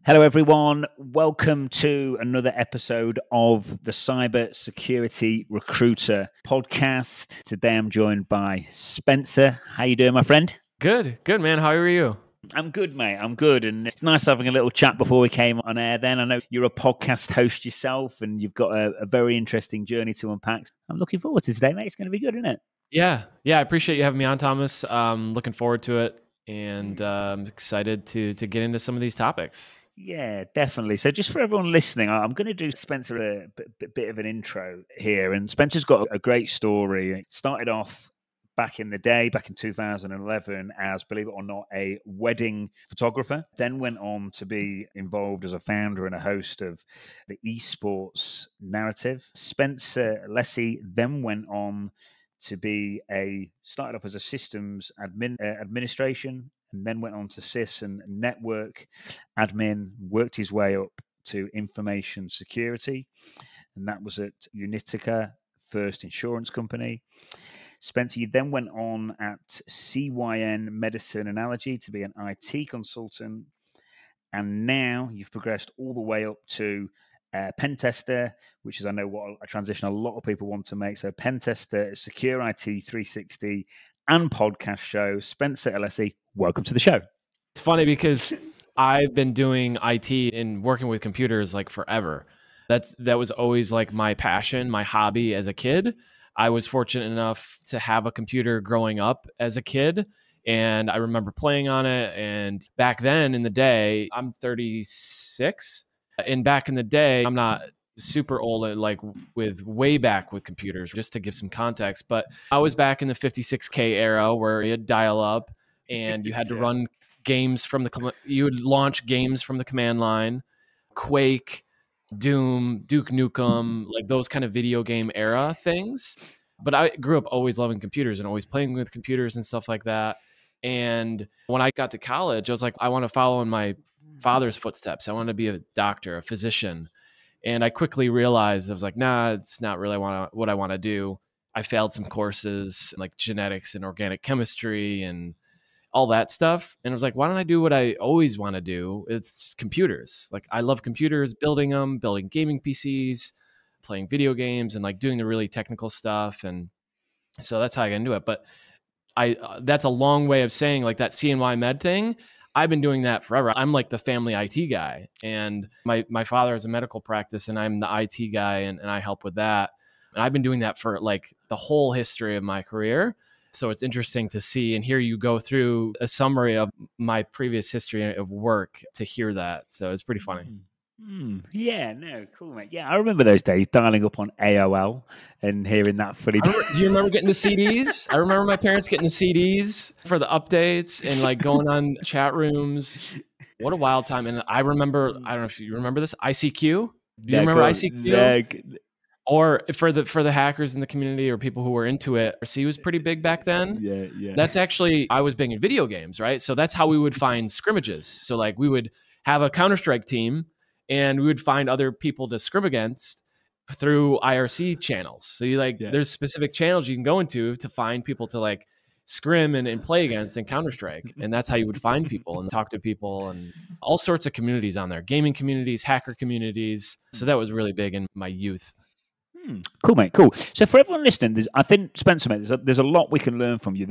Hello, everyone. Welcome to another episode of the Cyber Security Recruiter podcast. Today, I'm joined by Spencer. How you doing, my friend? Good, man. How are you? I'm good, mate. I'm good. And it's nice having a little chat before we came on air then. I know you're a podcast host yourself and you've got a very interesting journey to unpack. I'm looking forward to today, mate. It's going to be good, isn't it? Yeah. I appreciate you having me on, Thomas. Looking forward to it and I'm excited to get into some of these topics. Yeah, definitely. So just for everyone listening, I'm going to do Spencer a bit of an intro here. And Spencer's got a great story. It started off back in the day, back in 2011, as, believe it or not, a wedding photographer. Then went on to be involved as a founder and a host of the esports narrative. Spencer Alessi then went on to started off as a systems administration, and then went on to sys and network admin, worked his way up to information security, and that was at Unitica, first insurance company. Spencer, you then went on at CYN Medicine Analogy to be an IT consultant, and now you've progressed all the way up to pen tester, which is, I know, what a transition a lot of people want to make. So pen tester, SecurIT360, and podcast show. Spencer Alessi, welcome to the show. It's funny because I've been doing IT and working with computers like forever. That was always like my passion, my hobby as a kid. I was fortunate enough to have a computer growing up as a kid, and I remember playing on it. And back then in the day, I'm 36, and back in the day, I'm not super old, like way back with computers, just to give some context. But I was back in the 56K era where you had dial up and you had to run games you would launch games from the command line, Quake, Doom, Duke Nukem, like those kind of video game era things. But I grew up always loving computers and always playing with computers and stuff like that. And when I got to college, I was like, I want to follow in my father's footsteps. I want to be a doctor, a physician. And I quickly realized, I was like, nah, it's not really what I want to do. I failed some courses like genetics and organic chemistry and all that stuff. And I was like, why don't I do what I always want to do? It's computers. Like, I love computers, building them, building gaming PCs, playing video games, and like doing the really technical stuff. And so that's how I got into it. But that's a long way of saying, like, that CNY med thing, I've been doing that forever. I'm like the family IT guy, and my father has a medical practice and I'm the IT guy, and I help with that. And I've been doing that for like the whole history of my career. So it's interesting to see and hear you go through a summary of my previous history of work to hear that. So it's pretty funny. Yeah, no, cool, mate. Yeah, I remember those days dialing up on AOL and hearing that fully. Do you remember getting the CDs? I remember my parents getting the CDs for the updates and like going on chat rooms. What a wild time. And I remember, I don't know if you remember this, ICQ. Do you remember ICQ? Yeah. Or for the hackers in the community or people who were into it, RC was pretty big back then. Yeah. That's actually, I was big in video games, right? So that's how we would find scrimmages. So like we would have a Counter-Strike team and we would find other people to scrim against through IRC channels. So there's specific channels you can go into to find people to like scrim and play against in Counter-Strike. And that's how you would find people and talk to people, and all sorts of communities on there, gaming communities, hacker communities. So that was really big in my youth. Cool, mate. Cool. So for everyone listening, I think, Spencer, mate, there's a lot we can learn from you.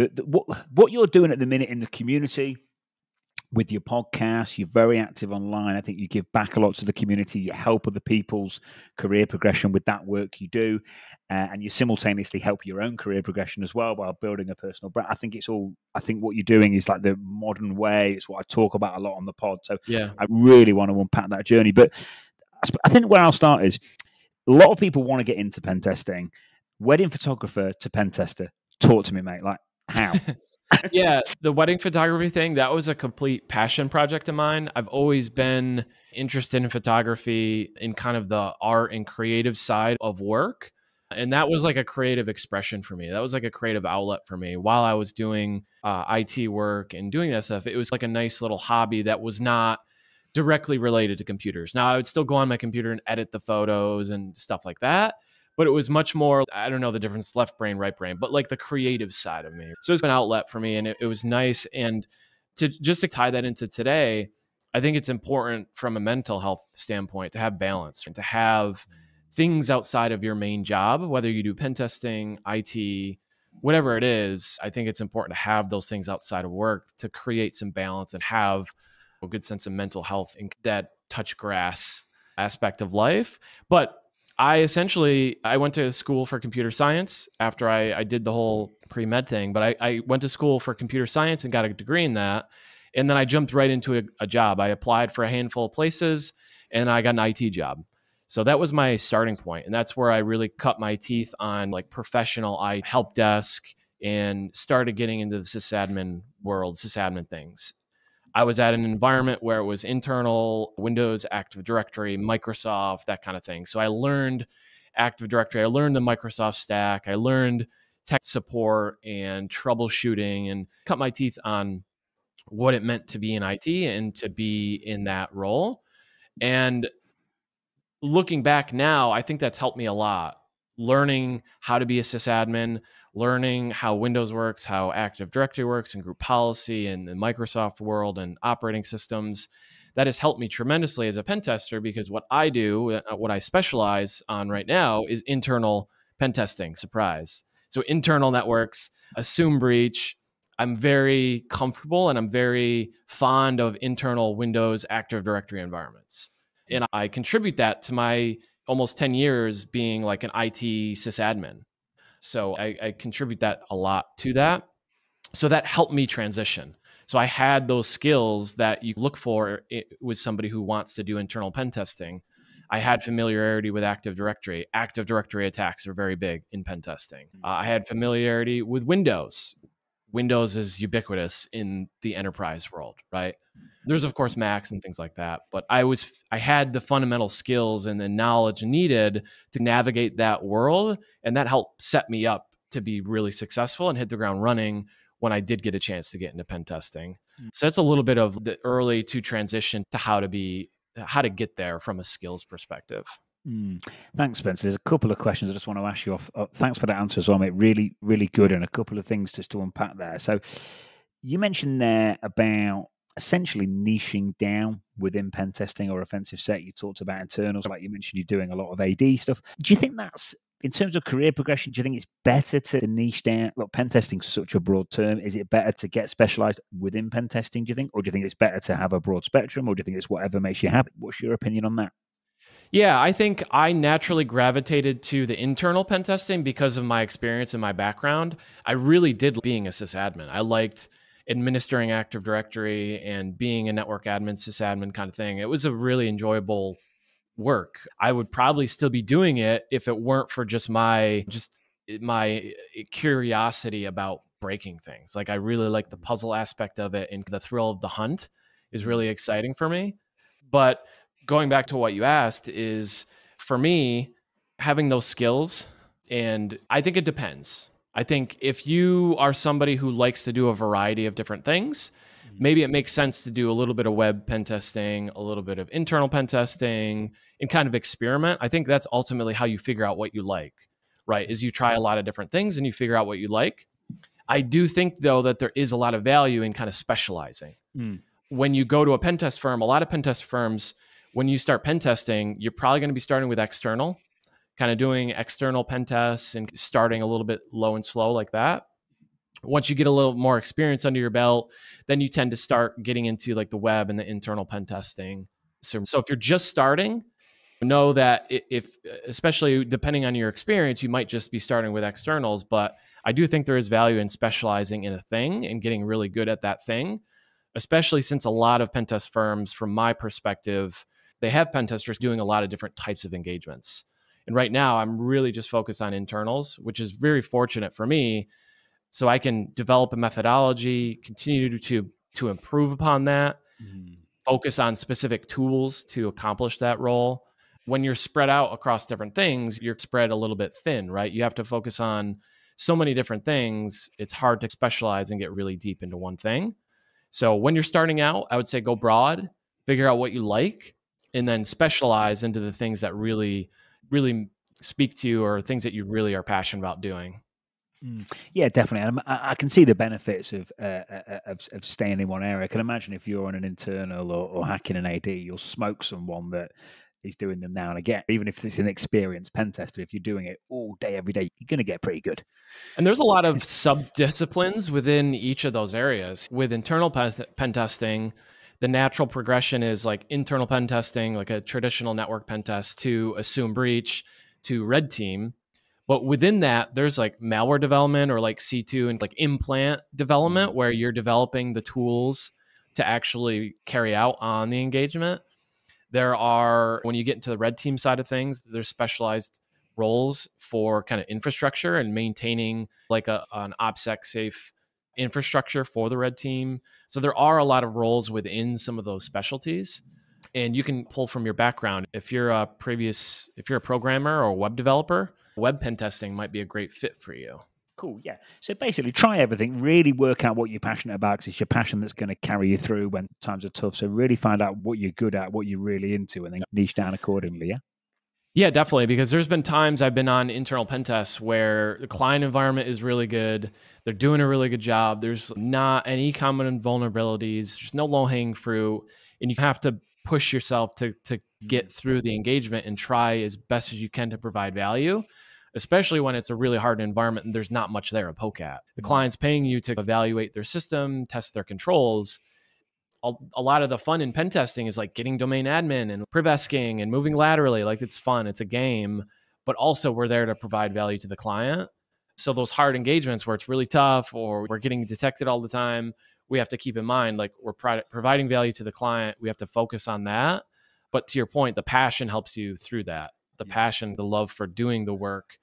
What you're doing at the minute in the community with your podcast, you're very active online. I think you give back a lot to the community. You help other people's career progression with that work you do, and you simultaneously help your own career progression as well while building a personal brand. I think what you're doing is like the modern way. It's what I talk about a lot on the pod. So yeah, I really want to unpack that journey. But I think where I'll start is, a lot of people want to get into pen testing. Wedding photographer to pen tester. Talk to me, mate. Like, how? Yeah, the wedding photography thing, that was a complete passion project of mine. I've always been interested in photography, in kind of the art and creative side of work. And that was like a creative expression for me. That was like a creative outlet for me while I was doing IT work and doing that stuff. It was like a nice little hobby that was not directly related to computers. Now, I would still go on my computer and edit the photos and stuff like that, but it was much more, I don't know the difference, left brain, right brain, but like the creative side of me. So it's an outlet for me, and it was nice. And to tie that into today, I think it's important from a mental health standpoint to have balance and to have things outside of your main job, whether you do pen testing, IT, whatever it is. I think it's important to have those things outside of work to create some balance and have a good sense of mental health in that touch grass aspect of life. But I went to school for computer science after I did the whole pre-med thing, but I went to school for computer science and got a degree in that. And then I jumped right into a job. I applied for a handful of places and I got an IT job. So that was my starting point. And that's where I really cut my teeth on like professional help desk and started getting into the sysadmin world, sysadmin things. I was at an environment where it was internal, Windows, Active Directory, Microsoft, that kind of thing. So I learned Active Directory. I learned the Microsoft stack. I learned tech support and troubleshooting and cut my teeth on what it meant to be in IT and to be in that role. And looking back now, I think that's helped me a lot. Learning how to be a sysadmin, learning how Windows works, how Active Directory works and group policy and the Microsoft world and operating systems. That has helped me tremendously as a pen tester because what I do, what I specialize on right now is internal pen testing. Surprise. So internal networks, assume breach. I'm very comfortable and I'm very fond of internal Windows Active Directory environments. And I contribute that to my almost 10 years being like an IT sysadmin. So I contribute that a lot to that. So that helped me transition. So I had those skills that you look for with somebody who wants to do internal pen testing. I had familiarity with Active Directory. Active Directory attacks are very big in pen testing. I had familiarity with Windows. Windows is ubiquitous in the enterprise world, right? There's of course Macs and things like that, but I had the fundamental skills and the knowledge needed to navigate that world, and that helped set me up to be really successful and hit the ground running when I did get a chance to get into pen testing. So that's a little bit of the early to transition to how to get there from a skills perspective. Thanks, Spencer. There's a couple of questions I just want to ask you off. Thanks for that answer as well, mate. Really, really good, and a couple of things just to unpack there. So you mentioned there about essentially niching down within pen testing or offensive sec. You talked about internals, like you mentioned, you're doing a lot of AD stuff. Do you think that's, in terms of career progression, do you think it's better to niche down? Look, pen testing is such a broad term. Is it better to get specialized within pen testing, do you think? Or do you think it's better to have a broad spectrum? Or do you think it's whatever makes you happy? What's your opinion on that? Yeah, I think I naturally gravitated to the internal pen testing because of my experience and my background. I really did being a sysadmin. I liked administering Active Directory and being a network admin, sysadmin kind of thing. It was a really enjoyable work. I would probably still be doing it if it weren't for just my curiosity about breaking things. Like I really like the puzzle aspect of it, and the thrill of the hunt is really exciting for me. But going back to what you asked is, for me, having those skills, and I think it depends. I think if you are somebody who likes to do a variety of different things, maybe it makes sense to do a little bit of web pen testing, a little bit of internal pen testing, and kind of experiment. I think that's ultimately how you figure out what you like, right? Is you try a lot of different things and you figure out what you like. I do think, though, that there is a lot of value in kind of specializing. When you go to a pen test firm, a lot of pen test firms, when you start pen testing, you're probably going to be starting with external, kind of doing external pen tests and starting a little bit low and slow like that. Once you get a little more experience under your belt, then you tend to start getting into like the web and the internal pen testing. So if you're just starting, know that if, especially depending on your experience, you might just be starting with externals, but I do think there is value in specializing in a thing and getting really good at that thing, especially since a lot of pen test firms, from my perspective, they have pen testers doing a lot of different types of engagements. And right now I'm really just focused on internals, which is very fortunate for me. So I can develop a methodology, continue to improve upon that, focus on specific tools to accomplish that role. When you're spread out across different things, you're spread a little bit thin, right? You have to focus on so many different things. It's hard to specialize and get really deep into one thing. So when you're starting out, I would say go broad, figure out what you like, and then specialize into the things that really, really speak to you or things that you really are passionate about doing. Yeah, definitely. And I can see the benefits of staying in one area. I can imagine if you're on an internal or hacking an AD, you'll smoke someone that is doing them now and again. Even if it's an experienced pen tester, if you're doing it all day, every day, you're going to get pretty good. And there's a lot of sub-disciplines within each of those areas. With internal pen testing, the natural progression is like internal pen testing, like a traditional network pen test, to assume breach, to red team. But within that, there's like malware development or like C2 and like implant development, where you're developing the tools to actually carry out on the engagement. There are, when you get into the red team side of things, there's specialized roles for kind of infrastructure and maintaining like an OPSEC safe infrastructure for the red team. So there are a lot of roles within some of those specialties. And you can pull from your background. If you're a programmer or a web developer, web pen testing might be a great fit for you. Cool. Yeah. So basically try everything, really work out what you're passionate about, because it's your passion that's going to carry you through when times are tough. So really find out what you're good at, what you're really into, and then niche down accordingly. Yeah. Yeah, definitely. Because there's been times I've been on internal pen tests where the client environment is really good. They're doing a really good job. There's not any common vulnerabilities. There's no low-hanging fruit. And you have to push yourself to get through the engagement and try as best as you can to provide value, especially when it's a really hard environment and there's not much there to poke at. The client's paying you to evaluate their system, test their controls. A lot of the fun in pen testing is like getting domain admin and privesking and moving laterally. Like, it's fun, it's a game, but also we're there to provide value to the client. So those hard engagements where it's really tough or we're getting detected all the time, we have to keep in mind, like, we're providing value to the client. We have to focus on that. But to your point, the passion helps you through that. The passion, the love for doing the work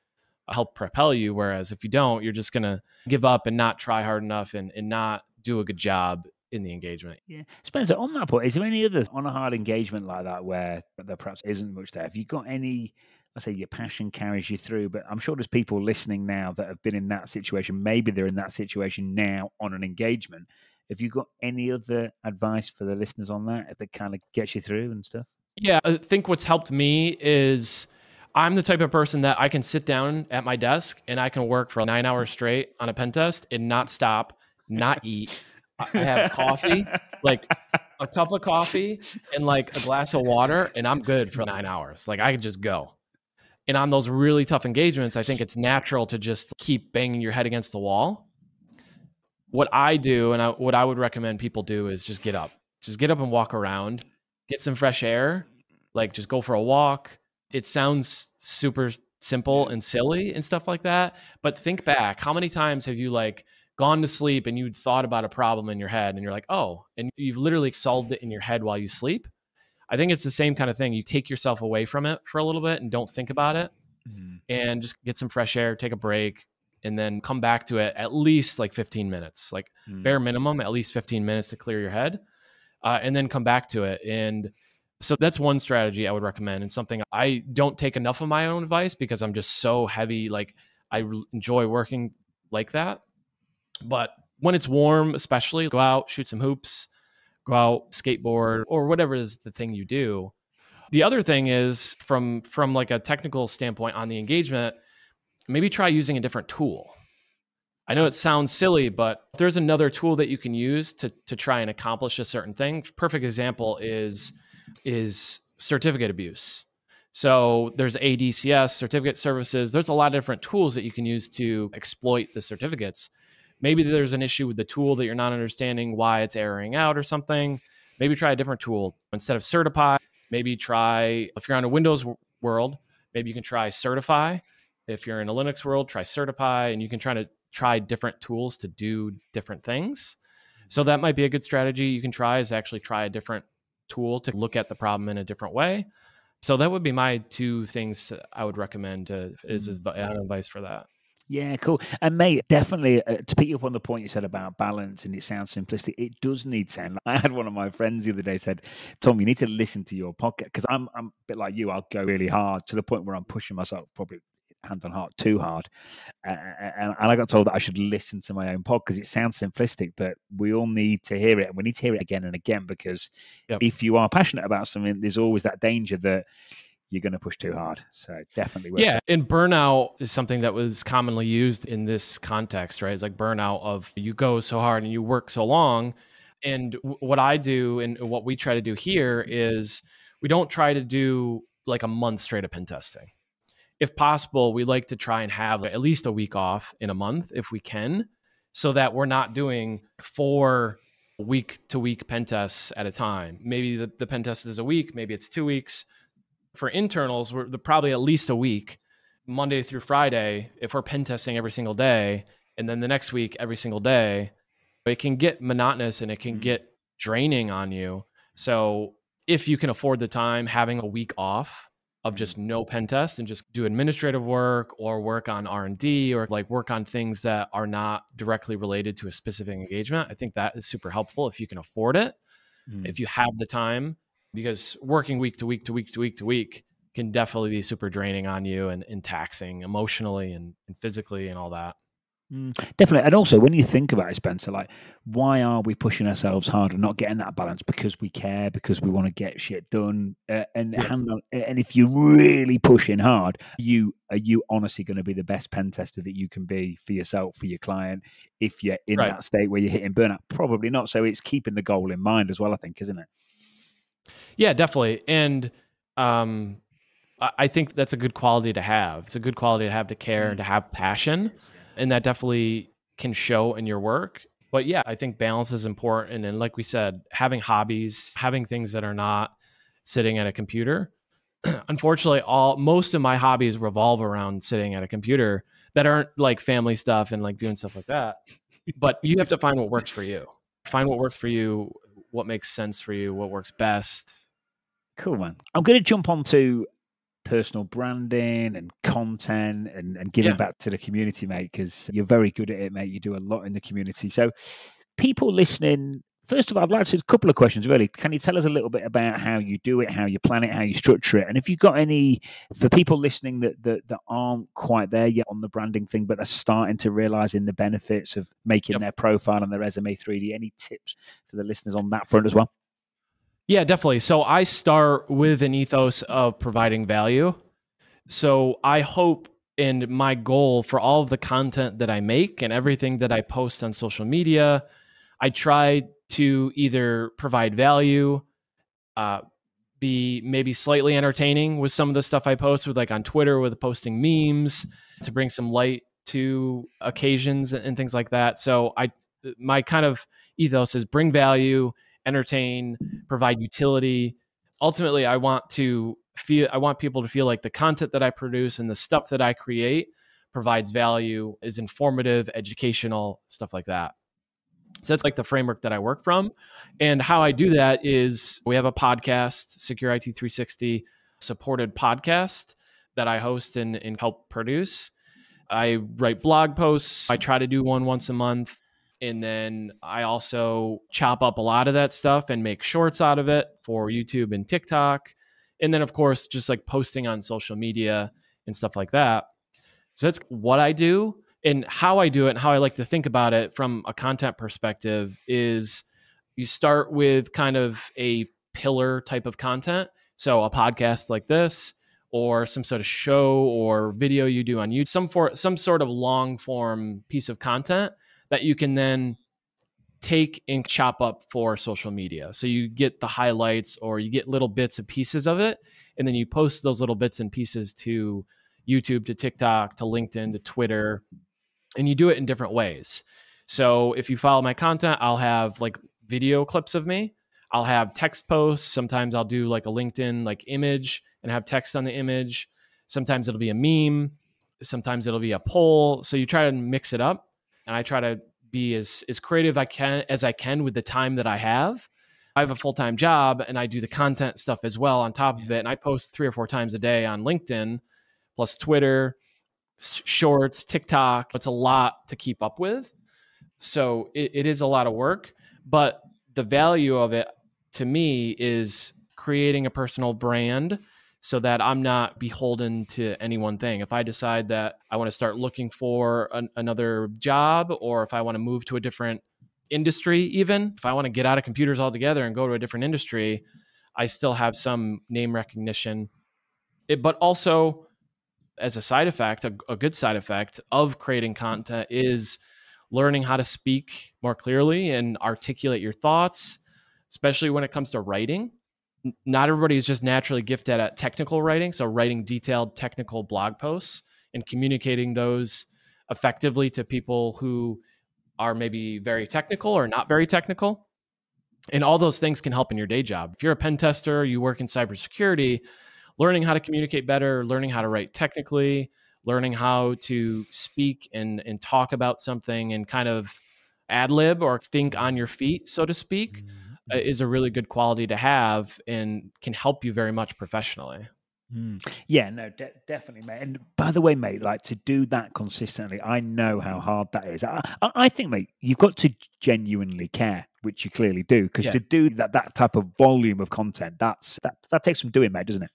help propel you. Whereas if you don't, you're just going to give up and not try hard enough and not do a good job in the engagement. Yeah. Spencer, on that point, is there any other on a hard engagement like that where there perhaps isn't much there? Have you got any, let's say your passion carries you through, but I'm sure there's people listening now that have been in that situation. Maybe they're in that situation now on an engagement. Have you got any other advice for the listeners on that kind of gets you through and stuff? Yeah, I think what's helped me is I'm the type of person that I can sit down at my desk and I can work for 9 hours straight on a pen test and not stop, not eat. I have coffee, like a cup of coffee and like a glass of water, and I'm good for 9 hours. Like, I can just go. And on those really tough engagements, I think it's natural to just keep banging your head against the wall. What I do, and what I would recommend people do, is just get up. Just get up and walk around, get some fresh air, like just go for a walk. It sounds super simple and silly and stuff like that, but think back. How many times have you like gone to sleep and you'd thought about a problem in your head and you're like, oh, and you've literally solved it in your head while you sleep? I think it's the same kind of thing. You take yourself away from it for a little bit and don't think about it, and just get some fresh air, take a break, and then come back to it at least like 15 minutes, like bare minimum, at least 15 minutes to clear your head, and then come back to it. And so that's one strategy I would recommend, and something I don't take enough of my own advice because I'm just so heavy. Like, I enjoy working like that. But when it's warm, especially, go out, shoot some hoops, go out, skateboard, or whatever is the thing you do. The other thing is from like a technical standpoint on the engagement, maybe try using a different tool. I know it sounds silly, but if there's another tool that you can use to try and accomplish a certain thing. Perfect example is certificate abuse. So there's ADCS, certificate services. There's a lot of different tools that you can use to exploit the certificates. Maybe there's an issue with the tool that you're not understanding why it's erroring out or something. Maybe try a different tool. Instead of Certify, maybe try, if you're on a Windows world, maybe you can try Certify. If you're in a Linux world, try Certify, and you can try different tools to do different things. So that might be a good strategy you can try, is actually try a different tool to look at the problem in a different way. So that would be my two things I would recommend as advice for that. Yeah, cool. And mate, definitely to pick you up on the point you said about balance, and it sounds simplistic, it does need sound. I had one of my friends the other day said, Tom, you need to listen to your podcast, because I'm a bit like you. I'll go really hard to the point where I'm pushing myself, probably hand on heart, too hard. And I got told that I should listen to my own pod because it sounds simplistic, but we all need to hear it. And we need to hear it again and again, because if you are passionate about something, there's always that danger that you're going to push too hard. So definitely worth Yeah. it. And burnout is something that was commonly used in this context, right? It's like burnout of you go so hard and you work so long. And what I do and what we try to do here is we don't try to do like a month straight of pen testing. If possible, we like to try and have at least a week off in a month if we can, so that we're not doing 4 week-to-week pen tests at a time. Maybe the pen test is a week, maybe it's 2 weeks. For internals, we're probably at least a week, Monday through Friday, if we're pen testing every single day, and then the next week every single day. It can get monotonous and it can get draining on you. So if you can afford the time, having a week off of just no pen test and just do administrative work or work on R&D or like work on things that are not directly related to a specific engagement, I think that is super helpful if you can afford it, if you have the time, because working week to week to week to week to week can definitely be super draining on you and taxing emotionally and physically and all that. Definitely. And also, when you think about it, Spencer, like, why are we pushing ourselves hard and not getting that balance? Because we care, because we want to get shit done. And if you're really pushing hard, are you honestly going to be the best pen tester that you can be for yourself, for your client, if you're in that state where you're hitting burnout? Probably not. So it's keeping the goal in mind as well, I think, isn't it? Yeah, definitely. And I think that's a good quality to have. It's a good quality to have, to care and to have passion. And that definitely can show in your work. But yeah, I think balance is important. And like we said, having hobbies, having things that are not sitting at a computer. Unfortunately, most of my hobbies revolve around sitting at a computer that aren't like family stuff and like doing stuff like that. But you have to find what works for you. Find what works for you, what makes sense for you, what works best. Cool, man. I'm going to jump onto personal branding and content and giving back to the community, mate, because you're very good at it, mate. You do a lot in the community. So people listening, first of all, I'd like to ask a couple of questions, really. Can you tell us a little bit about how you do it, how you plan it, how you structure it? And if you've got any, for people listening that aren't quite there yet on the branding thing, but are starting to realize in the benefits of making their profile and their resume 3D, any tips for the listeners on that front as well? Yeah, definitely. So I start with an ethos of providing value. So I hope, and my goal for all of the content that I make and everything that I post on social media, I try to either provide value, be maybe slightly entertaining with some of the stuff I post, with like on Twitter with posting memes to bring some light to occasions and things like that. So my kind of ethos is bring value, entertain, provide utility. Ultimately, I want people to feel like the content that I produce and the stuff that I create provides value, is informative, educational, stuff like that. So that's like the framework that I work from. And how I do that is we have a podcast, SecurIT360 supported podcast that I host and help produce. I write blog posts. I try to do one once a month. And then I also chop up a lot of that stuff and make shorts out of it for YouTube and TikTok. And then, of course, just like posting on social media and stuff like that. So that's what I do. And how I do it and how I like to think about it from a content perspective is you start with kind of a pillar type of content. So a podcast like this, or some sort of show or video you do on YouTube, some sort of long form piece of content that you can then take and chop up for social media. So you get the highlights or you get little bits and pieces of it, and then you post those little bits and pieces to YouTube, to TikTok, to LinkedIn, to Twitter, and you do it in different ways. So if you follow my content, I'll have like video clips of me. I'll have text posts. Sometimes I'll do like a LinkedIn like image and have text on the image. Sometimes it'll be a meme. Sometimes it'll be a poll. So you try to mix it up, and I try to be as creative as I can with the time that I have. I have a full-time job and I do the content stuff as well on top of it. And I post 3 or 4 times a day on LinkedIn, plus Twitter, Shorts, TikTok. It's a lot to keep up with. So it is a lot of work, but the value of it to me is creating a personal brand so that I'm not beholden to any one thing. If I decide that I want to start looking for another job, or if I want to move to a different industry, even if I want to get out of computers altogether and go to a different industry, I still have some name recognition But also as a side effect, a good side effect of creating content is learning how to speak more clearly and articulate your thoughts, especially when it comes to writing. Not everybody is just naturally gifted at technical writing. So writing detailed technical blog posts and communicating those effectively to people who are maybe very technical or not very technical. And all those things can help in your day job. If you're a pen tester, you work in cybersecurity, learning how to communicate better, learning how to write technically, learning how to speak and talk about something and kind of ad lib or think on your feet, so to speak, is a really good quality to have and can help you very much professionally. Yeah, no, definitely, mate. And by the way, mate, like to do that consistently, I know how hard that is. I think, mate, you've got to genuinely care, which you clearly do, because to do that type of volume of content, that takes some doing, mate, doesn't it?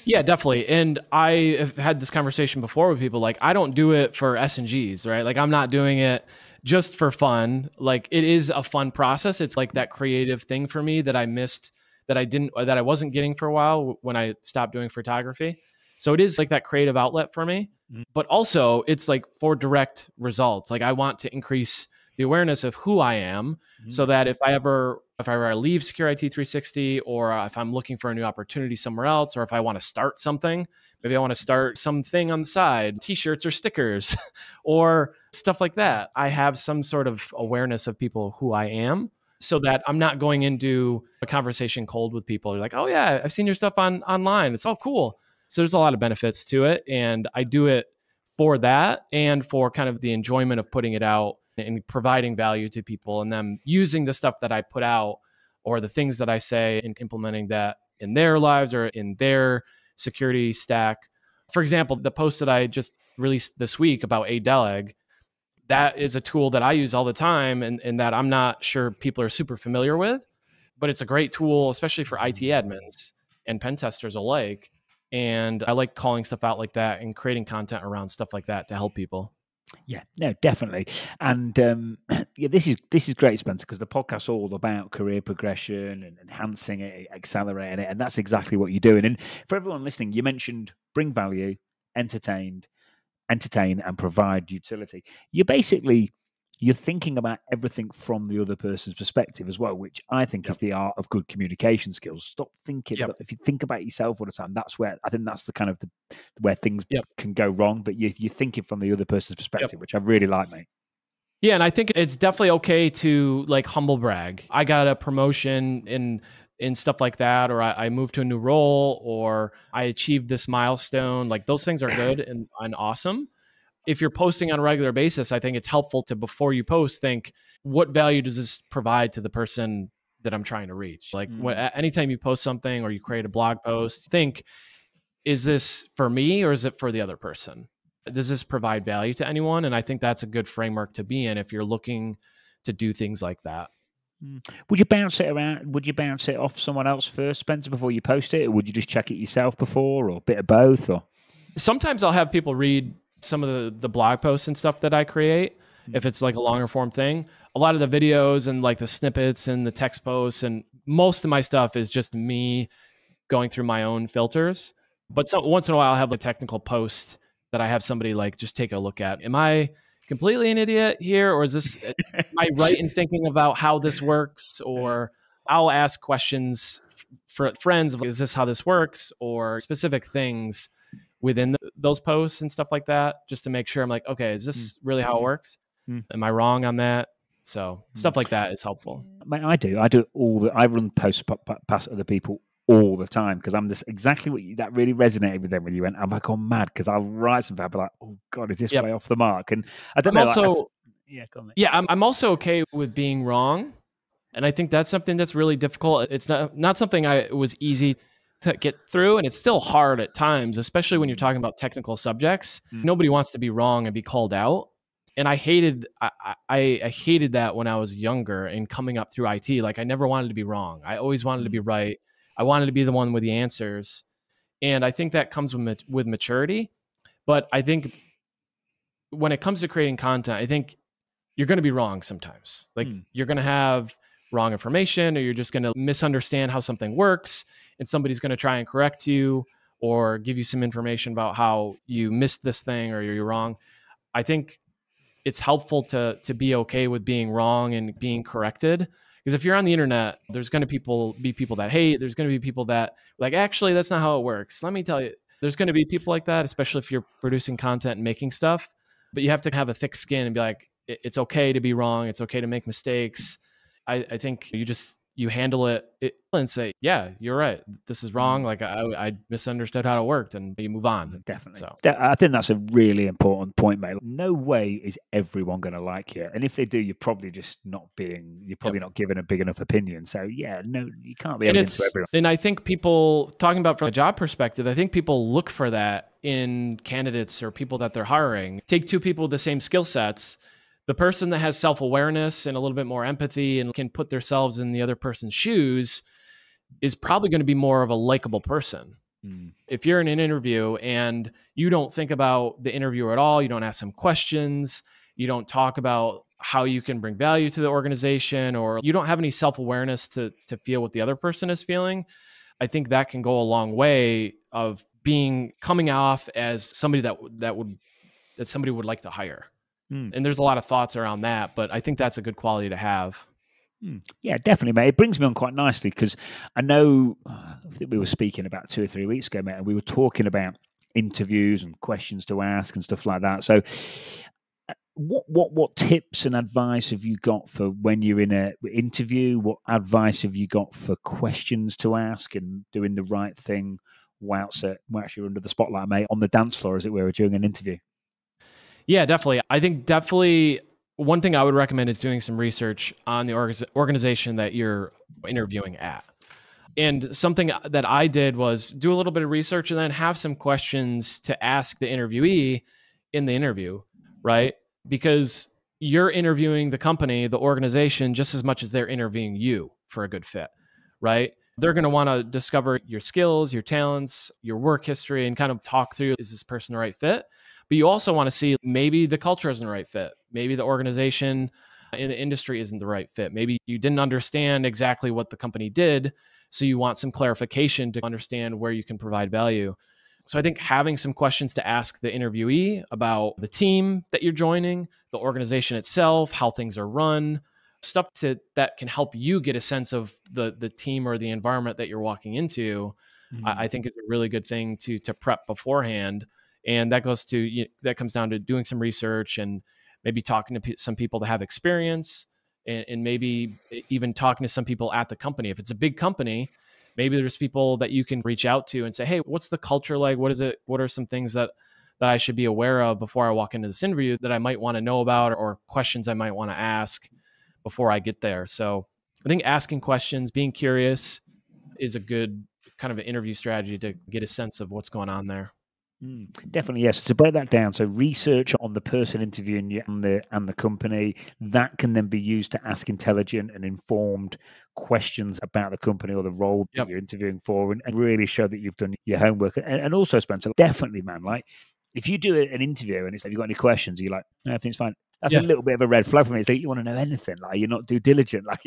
Yeah, definitely. And I have had this conversation before with people. Like, I don't do it for S&Gs, right? Like, I'm not doing it just for fun. Like, it is a fun process. It's like that creative thing for me that I missed, that I wasn't getting for a while when I stopped doing photography. So it is like that creative outlet for me, but also it's like for direct results. Like, I want to increase the awareness of who I am so that if I ever leave SecurIT360, or if I'm looking for a new opportunity somewhere else, or if I want to start something, maybe I want to start something on the side, t-shirts or stickers or stuff like that, I have some sort of awareness of people who I am, so that I'm not going into a conversation cold with people. You're like, oh yeah, I've seen your stuff online. It's all cool. So there's a lot of benefits to it. And I do it for that and for kind of the enjoyment of putting it out and providing value to people and them using the stuff that I put out or the things that I say and implementing that in their lives or in their security stack. For example, the post that I just released this week about ADeleg, that is a tool that I use all the time and that I'm not sure people are super familiar with, but it's a great tool, especially for IT admins and pen testers alike. And I like calling stuff out like that and creating content around stuff like that to help people. Yeah, no, definitely. And yeah, this is great, Spencer, because the podcast's all about career progression and enhancing it, accelerating it. And that's exactly what you're doing. And for everyone listening, you mentioned bring value, entertain and provide utility. You're thinking about everything from the other person's perspective as well, which I think is the art of good communication skills. Stop thinking. If you think about yourself all the time, that's where I think that's the kind of where things can go wrong. But you're thinking from the other person's perspective, which I really like, mate. Yeah, and I think it's definitely okay to like humble brag. I got a promotion in stuff like that, or I moved to a new role, or I achieved this milestone. Like, those things are good and awesome. If you're posting on a regular basis, I think it's helpful to, before you post, think, what value does this provide to the person that I'm trying to reach? Like, anytime you post something or you create a blog post, think, is this for me or is it for the other person? Does this provide value to anyone? And I think that's a good framework to be in if you're looking to do things like that. Would you bounce it around? Would you bounce it off someone else first, Spencer, before you post it? Or would you just check it yourself before, or a bit of both? Or sometimes I'll have people read some of the blog posts and stuff that I create. If it's like a longer form thing, a lot of the videos and like the snippets and the text posts and most of my stuff is just me going through my own filters. But once in a while I'll have a technical post that I have somebody like just take a look at. Am I completely an idiot here? Or is this, am I right in thinking about how this works? Or I'll ask questions for friends of, is this how this works? Or specific things within those posts and stuff like that, just to make sure I'm like, okay, is this really how it works? Am I wrong on that? So stuff like that is helpful. I do I run posts past other people all the time, because I'm exactly what that really resonated with them when you went, I'm like, I'm mad, because I'll write something, I'll be like, oh God, is this way off the mark? And I don't know. Also, go on, I'm also okay with being wrong. And I think that's something that's really difficult. It's not something it was easy to get through. And it's still hard at times, especially when you're talking about technical subjects. Nobody wants to be wrong and be called out. And I hated that when I was younger and coming up through IT. Like, I never wanted to be wrong. I always wanted to be right. I wanted to be the one with the answers. And I think that comes with maturity. But I think when it comes to creating content, I think you're going to be wrong sometimes. Like, you're going to have wrong information, or you're just going to misunderstand how something works, and somebody's going to try and correct you, or give you some information about how you missed this thing or you're wrong. I think it's helpful to be okay with being wrong and being corrected. Because if you're on the internet, there's going to be people that hate. There's going to be people that like, actually, that's not how it works. Let me tell you, there's going to be people like that, especially if you're producing content and making stuff. But you have to have a thick skin and be like, it's okay to be wrong. It's okay to make mistakes. I think you handle it and say, yeah, you're right. This is wrong. Like I misunderstood how it worked, and you move on. Definitely. So I think that's a really important point, mate. No way is everyone going to like you. And if they do, you're probably not giving a big enough opinion. So yeah, no, you can't be able to everyone. And I think people, talking about from a job perspective, I think people look for that in candidates or people that they're hiring. Take two people with the same skill sets. The person that has self-awareness and a little bit more empathy and can put themselves in the other person's shoes is probably going to be more of a likable person. If you're in an interview and you don't think about the interviewer at all, you don't ask them questions, you don't talk about how you can bring value to the organization, or you don't have any self-awareness to feel what the other person is feeling, I think that can go a long way of coming off as somebody that somebody would like to hire. And there's a lot of thoughts around that, but I think that's a good quality to have. Yeah, definitely, mate. It brings me on quite nicely because I know I think we were speaking about 2 or 3 weeks ago, mate, and we were talking about interviews and questions to ask and stuff like that. So what tips and advice have you got for when you're in an interview? What advice have you got for questions to ask and doing the right thing whilst you're under the spotlight, mate, on the dance floor, as it were, during an interview? Yeah, definitely. I think definitely one thing I would recommend is doing some research on the organization that you're interviewing at. And something that I did was do a little bit of research and then have some questions to ask the interviewee in the interview, right? Because you're interviewing the company, the organization, just as much as they're interviewing you for a good fit, right? They're going to want to discover your skills, your talents, your work history, and kind of talk through, is this person the right fit? But you also want to see maybe the culture isn't the right fit. Maybe the organization in the industry isn't the right fit. Maybe you didn't understand exactly what the company did. So you want some clarification to understand where you can provide value. So I think having some questions to ask the interviewee about the team that you're joining, the organization itself, how things are run, stuff that can help you get a sense of the team or the environment that you're walking into, I think is a really good thing to prep beforehand. And that comes down to doing some research and maybe talking to some people that have experience and maybe even talking to some people at the company. If it's a big company, maybe there's people that you can reach out to and say, hey, what's the culture like? What is it? What are some things that I should be aware of before I walk into this interview that I might want to know about, or questions I might want to ask before I get there? So I think asking questions, being curious is a good kind of an interview strategy to get a sense of what's going on there. Definitely, yes. To break that down, so research on the person interviewing you and the company, that can then be used to ask intelligent and informed questions about the company or the role that you're interviewing for, and really show that you've done your homework. And also, Spencer, definitely, man, like if you do an interview and it's like, have you got any questions? You're like, no, everything's fine. That's a little bit of a red flag for me. It's like, you want to know anything, like you're not due diligent. Like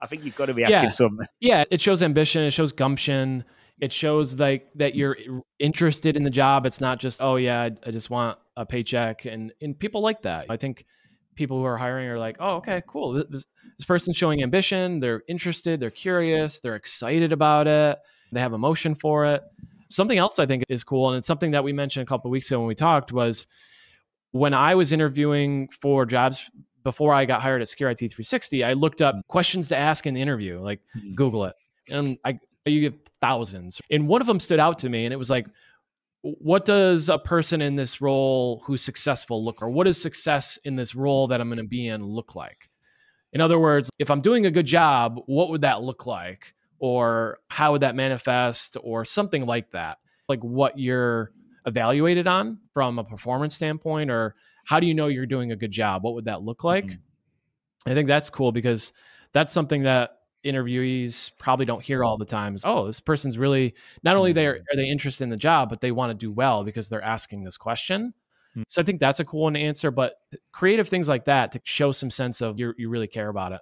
I think you've got to be asking something. Yeah, it shows ambition. It shows gumption. It shows like that you're interested in the job. It's not just, oh yeah, I just want a paycheck. And people like that. I think people who are hiring are like, oh, okay, cool. This person's showing ambition. They're interested. They're curious. They're excited about it. They have emotion for it. Something else I think is cool, and it's something that we mentioned a couple of weeks ago when we talked, was when I was interviewing for jobs before I got hired at SecurIT360, I looked up questions to ask in the interview, like Google it. And you get thousands. And one of them stood out to me, and it was like, what does a person in this role who's successful look, or what does success in this role that I'm going to be in look like? In other words, if I'm doing a good job, what would that look like? Or how would that manifest, or something like that? Like what you're evaluated on from a performance standpoint, or how do you know you're doing a good job? What would that look like? I think that's cool because that's something that interviewees probably don't hear all the time is, oh, this person's really, not only are they interested in the job, but they want to do well because they're asking this question. So I think that's a cool one to answer, but creative things like that to show some sense of you really care about it.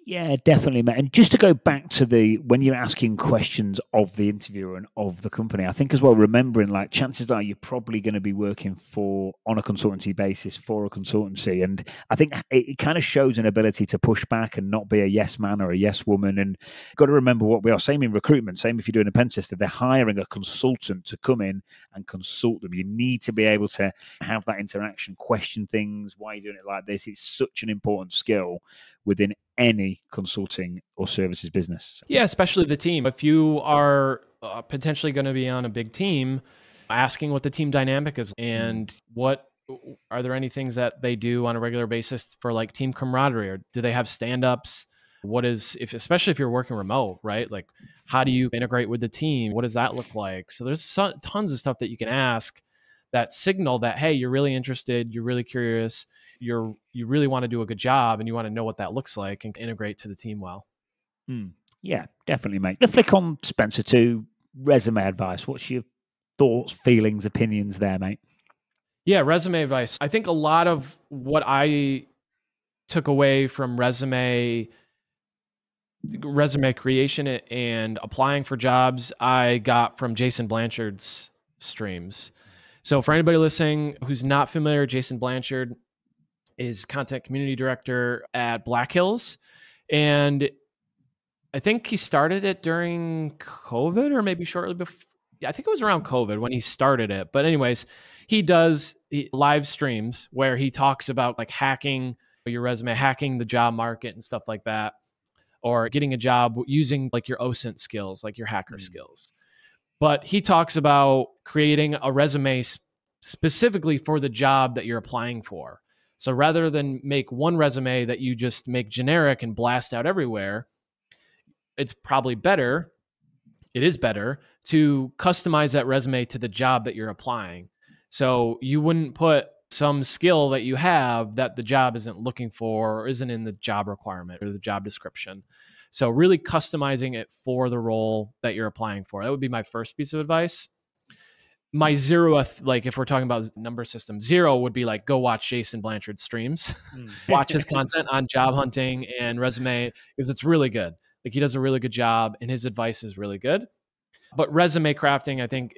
Yeah, definitely, mate. And just to go back to when you're asking questions of the interviewer and of the company, I think as well, remembering like chances are you're probably going to be working on a consultancy basis for a consultancy. And I think it kind of shows an ability to push back and not be a yes man or a yes woman. And you've got to remember what we are. Same in recruitment, same if you're doing a pen tester, they're hiring a consultant to come in and consult them. You need to be able to have that interaction, question things, why are you doing it like this? It's such an important skill within any consulting or services business. Yeah, especially the team. If you are potentially going to be on a big team, asking what the team dynamic is and what are there any things that they do on a regular basis for like team camaraderie, or do they have stand-ups? Especially if you're working remote, right? Like, how do you integrate with the team? What does that look like? So there's tons of stuff that you can ask that signal that, hey, you're really interested, you're really curious, you really want to do a good job, and you want to know what that looks like and integrate to the team well. Yeah, definitely, mate. The flick on, Spencer, to resume advice. What's your thoughts, feelings, opinions there, mate? Yeah, resume advice. I think a lot of what I took away from resume creation and applying for jobs, I got from Jason Blanchard's streams. So for anybody listening who's not familiar, Jason Blanchard is content community director at Black Hills. And I think he started it during COVID or maybe shortly before. Yeah, I think it was around COVID when he started it. But anyways, he does live streams where he talks about like hacking your resume, hacking the job market and stuff like that, or getting a job using like your OSINT skills, like your hacker skills. But he talks about creating a resume specifically for the job that you're applying for. So rather than make one resume that you just make generic and blast out everywhere, it's probably better. It is better to customize that resume to the job that you're applying. So you wouldn't put some skill that you have that the job isn't looking for or isn't in the job requirement or the job description. So really customizing it for the role that you're applying for. That would be my first piece of advice. My zeroth, like if we're talking about number system, 0 would be like, go watch Jason Blanchard's streams, watch his content on job hunting and resume, because it's really good. Like he does a really good job and his advice is really good. But resume crafting, I think,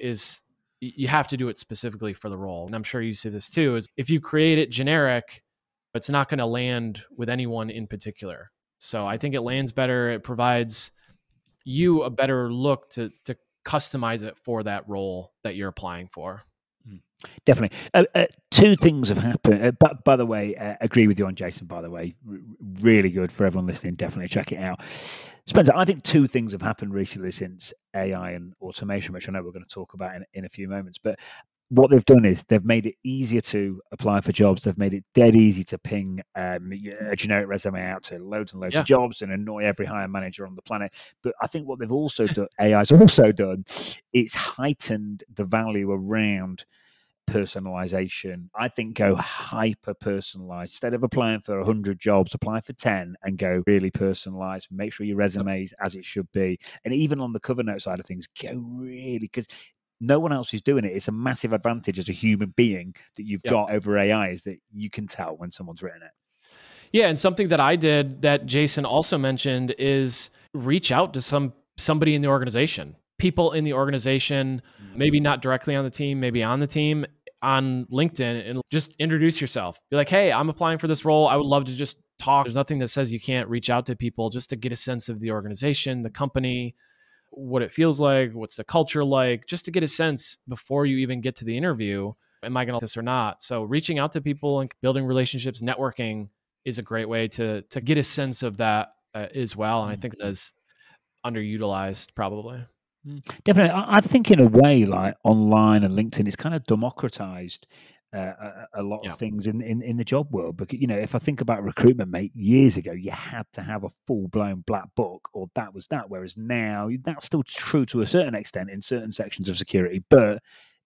you have to do it specifically for the role. And I'm sure you see this too, is if you create it generic, it's not going to land with anyone in particular. So I think it lands better. It provides you a better look to customize it for that role that you're applying for. Definitely. 2 things have happened. But by the way, agree with you on Jason, by the way. Really good for everyone listening. Definitely check it out. Spencer, I think 2 things have happened recently since AI and automation, which I know we're going to talk about in a few moments. But what they've done is they've made it easier to apply for jobs. They've made it dead easy to ping a generic resume out to loads and loads of jobs and annoy every hiring manager on the planet. But I think what they've also done, AI's also done, it's heightened the value around personalization. I think go hyper personalized. Instead of applying for 100 jobs, apply for 10 and go really personalized. Make sure your resume is as it should be. And even on the cover note side of things, go really, because no one else is doing it. It's a massive advantage as a human being that you've got over AI, is that you can tell when someone's written it. Yeah, and something that I did that Jason also mentioned is reach out to somebody in the organization. People in the organization, maybe not directly on the team, maybe on the team, on LinkedIn, and just introduce yourself. Be like, hey, I'm applying for this role. I would love to just talk. There's nothing that says you can't reach out to people just to get a sense of the organization, the company, what it feels like, what's the culture like, just to get a sense before you even get to the interview. Am I going to like this or not? So reaching out to people and building relationships, networking is a great way to get a sense of that as well. And I think that's underutilized probably. Definitely. I think in a way, like online and LinkedIn, it's kind of democratized a lot of things in the job world. But, if I think about recruitment, mate, years ago, you had to have a full-blown black book, or that was that. Whereas now, that's still true to a certain extent in certain sections of security, but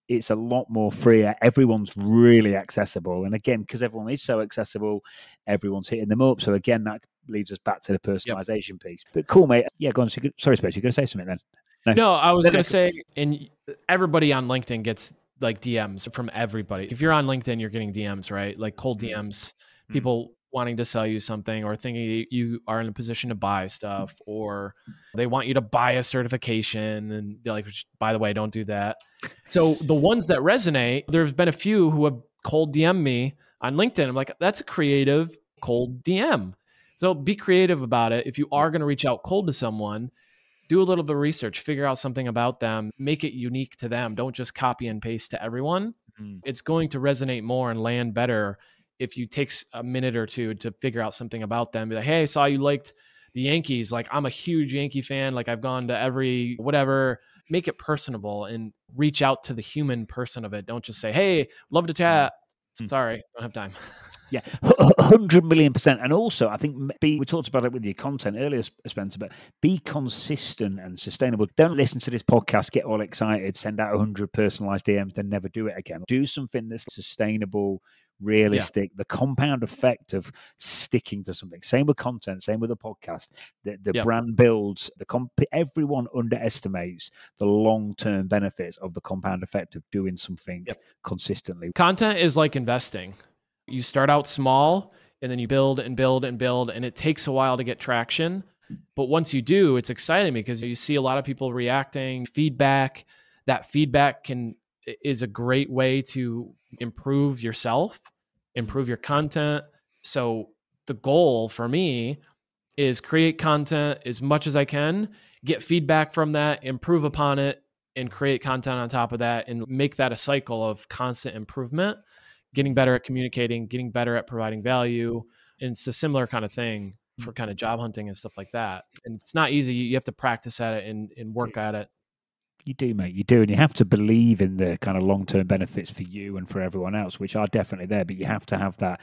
it's a lot more freer. Everyone's really accessible. And again, because everyone is so accessible, everyone's hitting them up. So again, that leads us back to the personalization piece. But cool, mate. Yeah, go on. Sorry, Space, you're going to say something then? No, I was going to say, and everybody on LinkedIn gets like DMs from everybody. If you're on LinkedIn, you're getting DMs, right? Like cold DMs. People wanting to sell you something or thinking you are in a position to buy stuff, or they want you to buy a certification and they're like, by the way, don't do that. So the ones that resonate, there's been a few who have cold DM me on LinkedIn. I'm like, that's a creative cold DM. So be creative about it. If you are going to reach out cold to someone, do a little bit of research, figure out something about them, make it unique to them. Don't just copy and paste to everyone. It's going to resonate more and land better if you take a minute or two to figure out something about them. Be like, hey, I saw you liked the Yankees. Like, I'm a huge Yankee fan. Like, I've gone to every whatever. Make it personable and reach out to the human person of it. Don't just say, hey, love to chat. Sorry, don't have time. Yeah, 100 million%. And also, I think we talked about it with your content earlier, Spencer, but be consistent and sustainable. Don't listen to this podcast, get all excited, send out 100 personalized DMs, then never do it again. Do something that's sustainable, realistic, the compound effect of sticking to something. Same with content, same with the podcast. The brand builds, everyone underestimates the long-term benefits of the compound effect of doing something consistently. Content is like investing. You start out small and then you build and build and build, and it takes a while to get traction. But once you do, it's exciting because you see a lot of people reacting, feedback. That feedback is a great way to improve yourself, improve your content. So the goal for me is create content as much as I can, get feedback from that, improve upon it, and create content on top of that, and make that a cycle of constant improvement. Getting better at communicating, getting better at providing value. And it's a similar kind of thing for kind of job hunting and stuff like that. And it's not easy. You have to practice at it and work at it. You do, mate. You do. And you have to believe in the kind of long-term benefits for you and for everyone else, which are definitely there. But you have to have that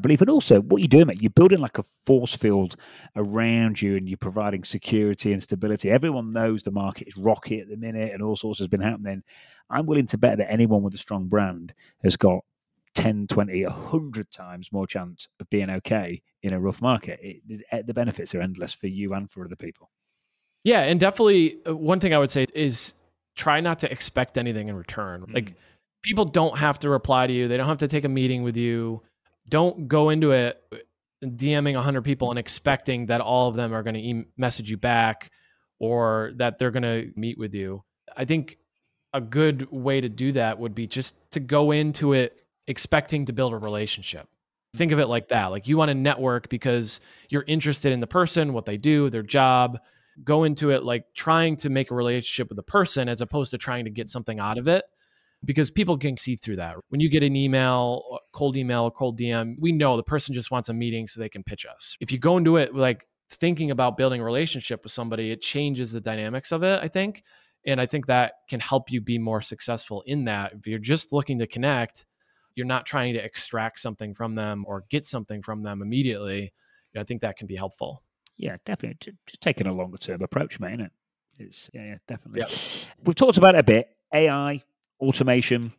belief. And also what you do, mate, you're building like a force field around you and you're providing security and stability. Everyone knows the market is rocky at the minute and all sorts has been happening. I'm willing to bet that anyone with a strong brand has got 10, 20, 100 times more chance of being okay in a rough market. The benefits are endless for you and for other people. Yeah, and definitely one thing I would say is try not to expect anything in return. Like, people don't have to reply to you. They don't have to take a meeting with you. Don't go into it DMing 100 people and expecting that all of them are going to message you back or that they're going to meet with you. I think a good way to do that would be just to go into it expecting to build a relationship. Think of it like that. Like, you want to network because you're interested in the person, what they do, their job. Go into it like trying to make a relationship with the person as opposed to trying to get something out of it, because people can see through that. When you get an email, a cold DM, we know the person just wants a meeting so they can pitch us. If you go into it like thinking about building a relationship with somebody, it changes the dynamics of it, I think. And I think that can help you be more successful in that. If you're just looking to connect, you're not trying to extract something from them or get something from them immediately. I think that can be helpful. Yeah, definitely. Just taking a longer term approach, mate, isn't it? It's, yeah, definitely. Yeah. We've talked about it a bit. AI, automation,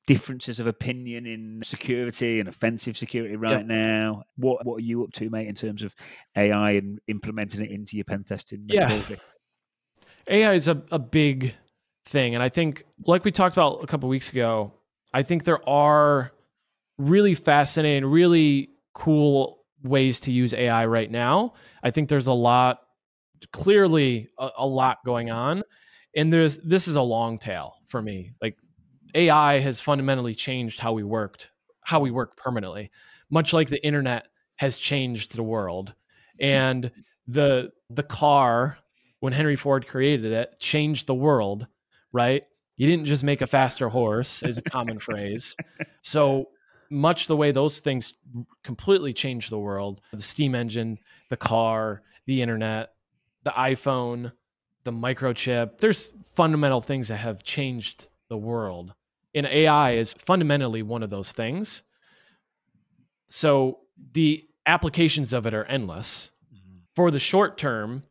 differences of opinion in security and offensive security right now. What are you up to, mate, in terms of AI and implementing it into your pen testing methodology? AI is a big thing. And I think, like we talked about a couple of weeks ago, I think there are really fascinating, really cool ways to use AI right now. I think there's clearly a lot going on. And this is a long tail for me. Like, AI has fundamentally changed how we work permanently, much like the internet has changed the world. And the car, when Henry Ford created it, changed the world, right? You didn't just make a faster horse, is a common phrase. So much the way those things completely changed the world, the steam engine, the car, the internet, the iPhone, the microchip, there's fundamental things that have changed the world. And AI is fundamentally one of those things. So the applications of it are endless. For the short term,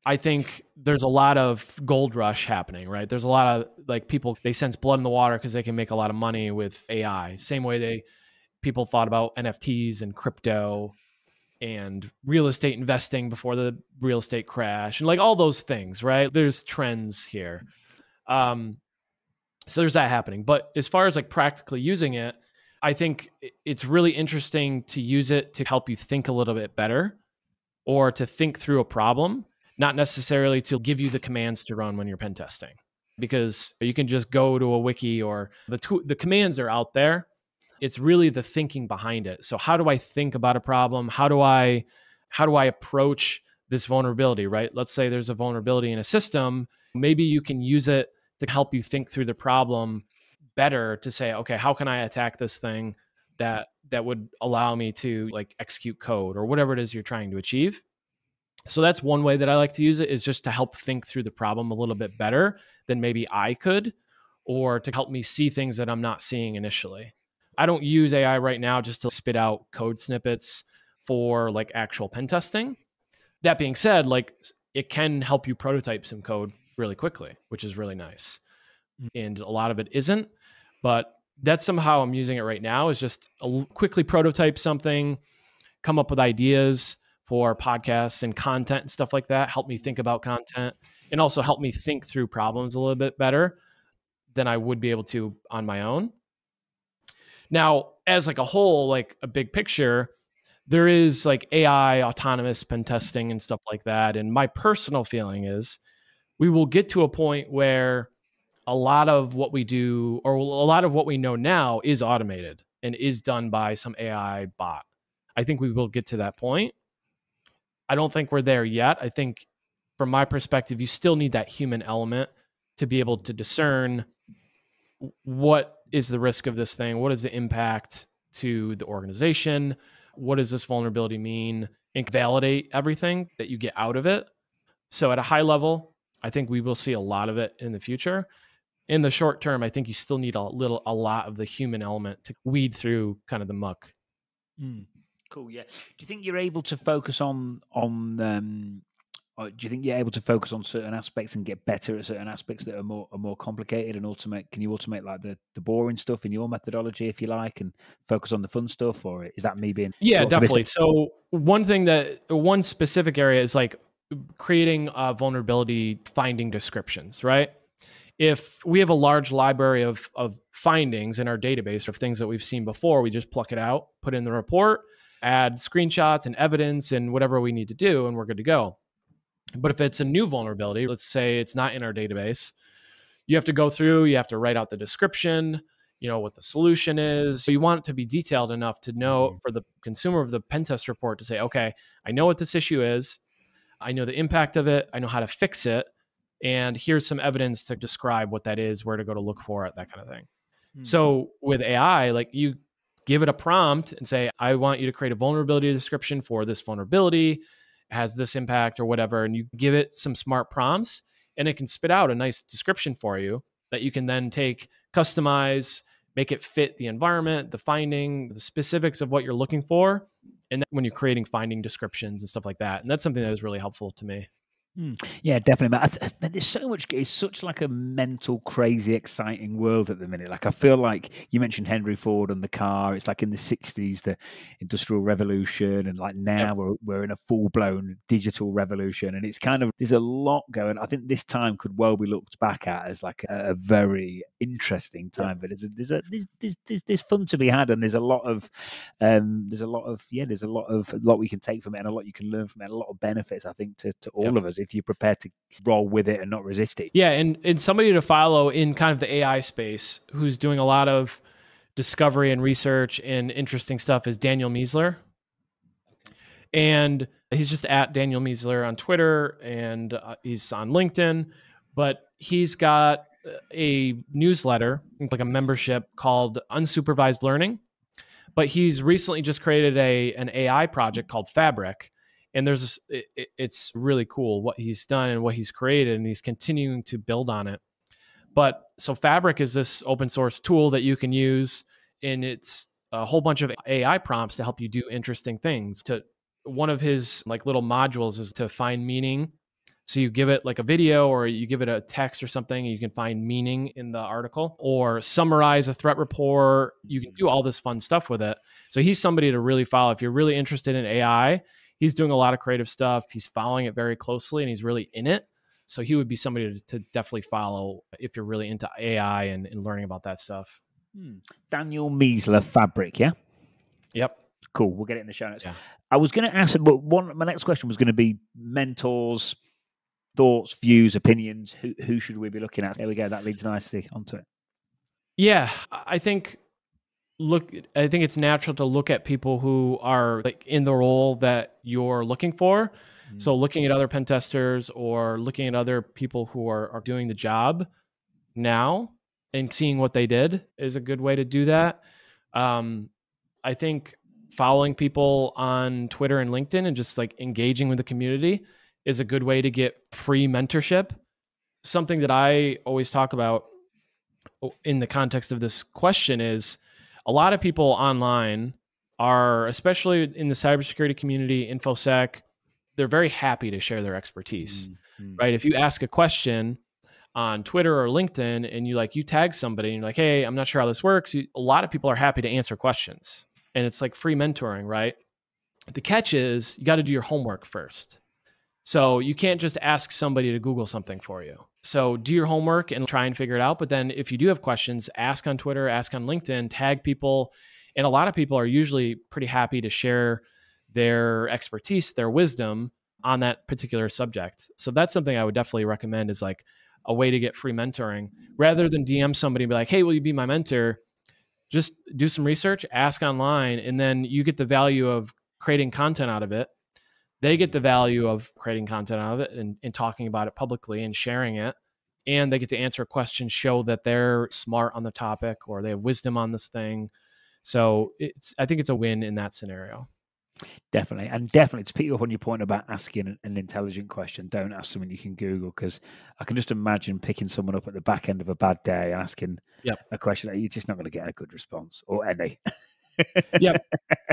I think there's a lot of gold rush happening, right? There's a lot of like people, they sense blood in the water because they can make a lot of money with AI. Same way people thought about NFTs and crypto and real estate investing before the real estate crash and like all those things, right? There's trends here. So there's that happening. But as far as like practically using it, I think it's really interesting to use it to help you think a little bit better or to think through a problem, not necessarily to give you the commands to run when you're pen testing. Because you can just go to a wiki or the commands are out there. It's really the thinking behind it. So how do I think about a problem? How do I approach this vulnerability, right? Let's say there's a vulnerability in a system. Maybe you can use it to help you think through the problem better to say, okay, how can I attack this thing that would allow me to like execute code or whatever it is you're trying to achieve. So that's one way that I like to use it, is just to help think through the problem a little bit better than maybe I could, or to help me see things that I'm not seeing initially. I don't use AI right now just to spit out code snippets for like actual pen testing. That being said, like it can help you prototype some code really quickly, which is really nice. And a lot of it isn't, but that's somehow I'm using it right now, is just quickly prototype something, come up with ideas for podcasts and content and stuff like that, help me think about content, and also help me think through problems a little bit better than I would be able to on my own. Now, as like a whole, like a big picture, there is like AI, autonomous pen testing and stuff like that. And my personal feeling is we will get to a point where a lot of what we do, or a lot of what we know now, is automated and is done by some AI bot. I think we will get to that point. I don't think we're there yet. I think from my perspective, you still need that human element to be able to discern what is the risk of this thing, what is the impact to the organization, what does this vulnerability mean, and validate everything that you get out of it. So at a high level, I think we will see a lot of it in the future. In the short term, I think you still need a lot of the human element to weed through kind of the muck. Cool. Yeah. Do you think you're able to focus on or do you think you're able to focus on certain aspects and get better at certain aspects that are more complicated, and automate? Can you automate like the boring stuff in your methodology, if you like, and focus on the fun stuff? Or is that me being? Yeah, definitely. So one specific area is like creating vulnerability finding descriptions, right? If we have a large library of findings in our database of things that we've seen before, we just pluck it out, put it in the report, add screenshots and evidence and whatever we need to do, and we're good to go. But if it's a new vulnerability, let's say it's not in our database, you have to go through, you have to write out the description, you know, what the solution is. So you want it to be detailed enough to know for the consumer of the pen test report to say, okay, I know what this issue is. I know the impact of it. I know how to fix it. And here's some evidence to describe what that is, where to go to look for it, that kind of thing. So with AI, like you give it a prompt and say, I want you to create a vulnerability description for this vulnerability. It has this impact or whatever. And you give it some smart prompts and it can spit out a nice description for you that you can then take, customize, make it fit the environment, the finding, the specifics of what you're looking for. And then when you're creating finding descriptions and stuff like that. And that's something that was really helpful to me. Yeah, definitely. But there's so much. It's such like a mental, crazy, exciting world at the minute. Like I feel like you mentioned Henry Ford and the car. It's like in the '60s, the Industrial Revolution, and like now we're in a full blown digital revolution. And it's kind of, there's a lot going. I think this time could well be looked back at as like a very interesting time. But there's fun to be had, and there's a lot of lot we can take from it, and a lot you can learn from it, and a lot of benefits, I think, to all of us, if you're prepared to roll with it and not resist it. Yeah, and somebody to follow in kind of the AI space who's doing a lot of discovery and research and interesting stuff is Daniel Miessler. And he's just at Daniel Miessler on Twitter, and he's on LinkedIn, but he's got a newsletter, like a membership called Unsupervised Learning. But he's recently just created an AI project called Fabric. And it's really cool what he's done and what he's created, and he's continuing to build on it. But so Fabric is this open source tool that you can use, and it's a whole bunch of AI prompts to help you do interesting things. One of his like little modules is to find meaning. So you give it like a video, or you give it a text or something, and you can find meaning in the article, or summarize a threat report. You can do all this fun stuff with it. So he's somebody to really follow if you're really interested in AI. He's doing a lot of creative stuff. He's following it very closely, and he's really in it. So he would be somebody to definitely follow if you're really into AI and learning about that stuff. Daniel Miesler Fabric, yeah? Yep. Cool. We'll get it in the show notes. Yeah. I was going to ask, but my next question was going to be mentors, thoughts, views, opinions. Who should we be looking at? There we go. That leads nicely onto it. Yeah, I think it's natural to look at people who are like in the role that you're looking for. So looking at other pen testers or looking at other people who are doing the job now and seeing what they did is a good way to do that. I think following people on Twitter and LinkedIn and just like engaging with the community is a good way to get free mentorship. Something that I always talk about in the context of this question is a lot of people online are, especially in the cybersecurity community, InfoSec, they're very happy to share their expertise, right? If you ask a question on Twitter or LinkedIn and you tag somebody and you're like, hey, I'm not sure how this works. A lot of people are happy to answer questions and it's like free mentoring, right? The catch is you got to do your homework first. So you can't just ask somebody to Google something for you. So do your homework and try and figure it out. But then if you do have questions, ask on Twitter, ask on LinkedIn, tag people. And a lot of people are usually pretty happy to share their expertise, their wisdom on that particular subject. So that's something I would definitely recommend is like a way to get free mentoring rather than DM somebody and be like, hey, will you be my mentor? Just do some research, ask online, and then you get the value of creating content out of it. They get the value of creating content out of it and talking about it publicly and sharing it. And they get to answer questions, show that they're smart on the topic or they have wisdom on this thing. So I think it's a win in that scenario. Definitely. And definitely to pick you up on your point about asking an intelligent question, don't ask someone you can Google, because I can just imagine picking someone up at the back end of a bad day and asking a question that you're just not going to get a good response or any. Yep.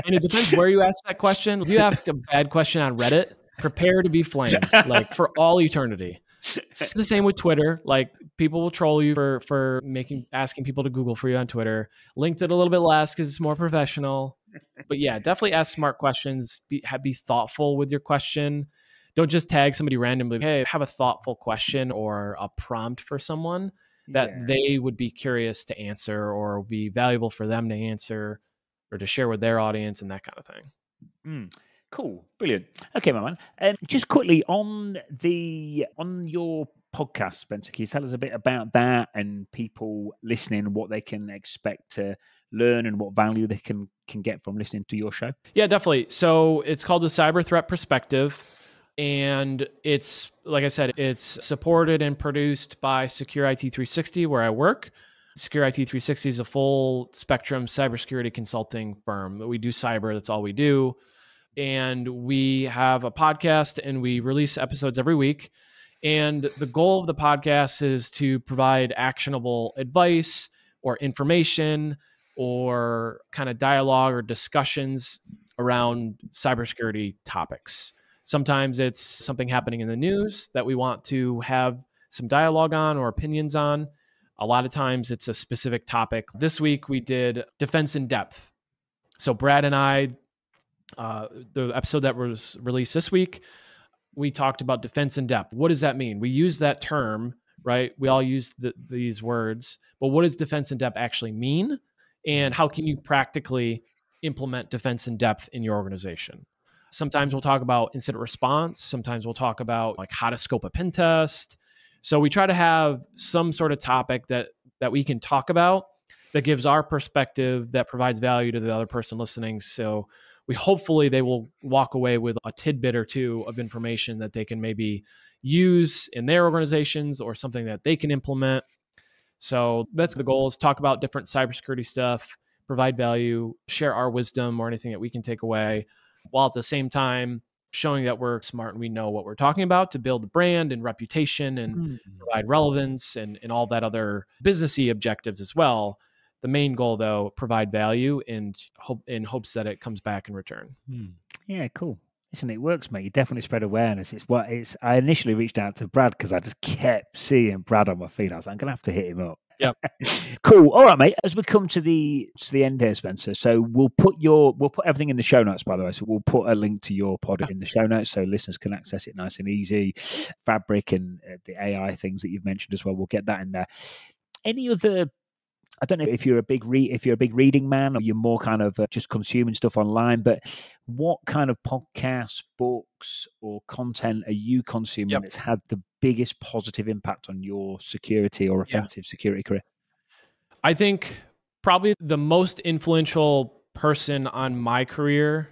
And it depends where you ask that question. If you ask a bad question on Reddit, prepare to be flamed like for all eternity. It's the same with Twitter. Like people will troll you for asking people to Google for you on Twitter. LinkedIn a little bit less because it's more professional. But yeah, definitely ask smart questions. Be thoughtful with your question. Don't just tag somebody randomly. Hey, have a thoughtful question or a prompt for someone that they would be curious to answer or be valuable for them to answer or to share with their audience and that kind of thing. Cool. Brilliant. Okay, my man. Just quickly on your podcast, Spencer, can you tell us a bit about that and people listening, what they can expect to learn and what value they can get from listening to your show? Yeah, definitely. So it's called the Cyber Threat Perspective. And it's, like I said, it's supported and produced by SecurIT360, where I work. SecurIT360 is a full spectrum cybersecurity consulting firm. We do cyber, that's all we do. And we have a podcast and we release episodes every week. And the goal of the podcast is to provide actionable advice or information or kind of dialogue or discussions around cybersecurity topics. Sometimes it's something happening in the news that we want to have some dialogue on or opinions on. A lot of times it's a specific topic. This week we did defense in depth. So Brad and I, the episode that was released this week, we talked about defense in depth. What does that mean? We use that term, right? We all use these words, but what does defense in depth actually mean? And how can you practically implement defense in depth in your organization? Sometimes we'll talk about incident response. Sometimes we'll talk about like how to scope a pen test. So we try to have some sort of topic that we can talk about that gives our perspective, that provides value to the other person listening. So hopefully they will walk away with a tidbit or two of information that they can maybe use in their organizations or something that they can implement. So that's the goal, is talk about different cybersecurity stuff, provide value, share our wisdom or anything that we can take away, while at the same time showing that we're smart and we know what we're talking about to build the brand and reputation and provide relevance and all that other businessy objectives as well. The main goal, though, provide value and in hopes that it comes back in return. Yeah, cool. Listen, it works, mate. You definitely spread awareness. I initially reached out to Brad because I just kept seeing Brad on my feed. I was like, I'm going to have to hit him up. Yep. Cool. All right, mate. As we come to the end here, Spencer. So we'll put everything in the show notes, by the way. So we'll put a link to your pod in the show notes so listeners can access it nice and easy. Fabric and the AI things that you've mentioned as well. We'll get that in there. Any other I don't know if you're a big reading man, or you're more kind of just consuming stuff online, but what kind of podcasts, books, or content are you consuming that's had the biggest positive impact on your security or offensive security career? I think probably the most influential person on my career,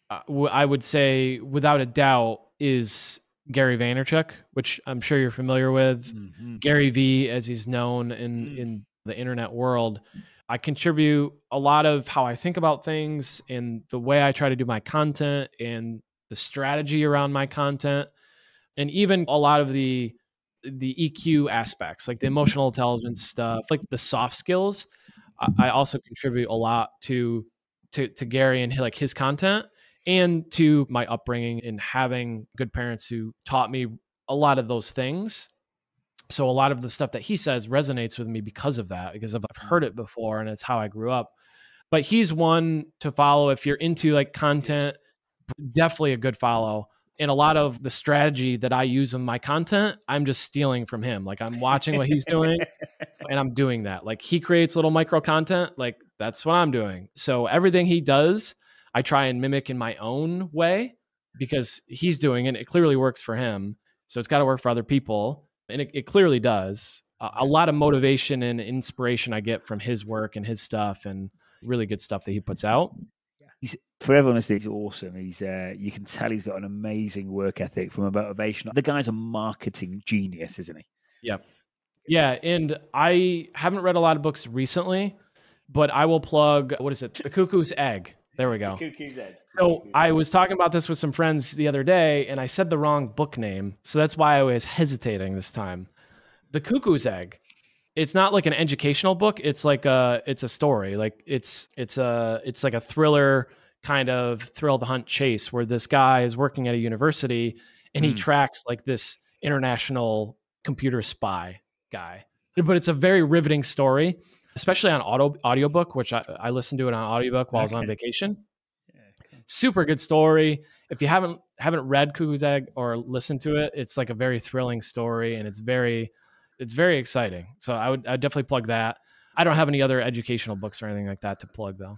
I would say without a doubt, is Gary Vaynerchuk, which I'm sure you're familiar with. Gary V, as he's known in the internet world. I contribute a lot of how I think about things and the way I try to do my content and the strategy around my content, and even a lot of the EQ aspects, like the emotional intelligence stuff, like the soft skills. I also contribute a lot to Gary and like his content, and to my upbringing and having good parents who taught me a lot of those things. So a lot of the stuff that he says resonates with me because of that, because I've heard it before and it's how I grew up. But he's one to follow if you're into like content, definitely a good follow. And a lot of the strategy that I use in my content, I'm just stealing from him. Like I'm watching what he's doing and I'm doing that. Like he creates little micro content, like that's what I'm doing. So everything he does, I try and mimic in my own way because he's doing it. It clearly works for him. So it's got to work for other people. And it clearly does. A lot of motivation and inspiration I get from his work and his stuff and really good stuff that he puts out. For everyone listening, he's awesome. He's you can tell he's got an amazing work ethic from a motivation. The guy's a marketing genius, isn't he? Yep. Yeah, and I haven't read a lot of books recently, but I will plug, what is it? The Cuckoo's Egg. There we go. The Cuckoo's Egg. So I was talking about this with some friends the other day, and I said the wrong book name. So that's why I was hesitating this time. The Cuckoo's Egg. It's not like an educational book. It's like it's a story. Like it's like a thriller kind of thrill the hunt chase where this guy is working at a university and he tracks like this international computer spy guy. But it's a very riveting story, especially on audiobook, which I listened to it on audiobook while I was on vacation. Super good story. If you haven't read Cuckoo's Egg or listened to it, it's like a very thrilling story and it's very exciting. So I'd definitely plug that. I don't have any other educational books or anything like that to plug though.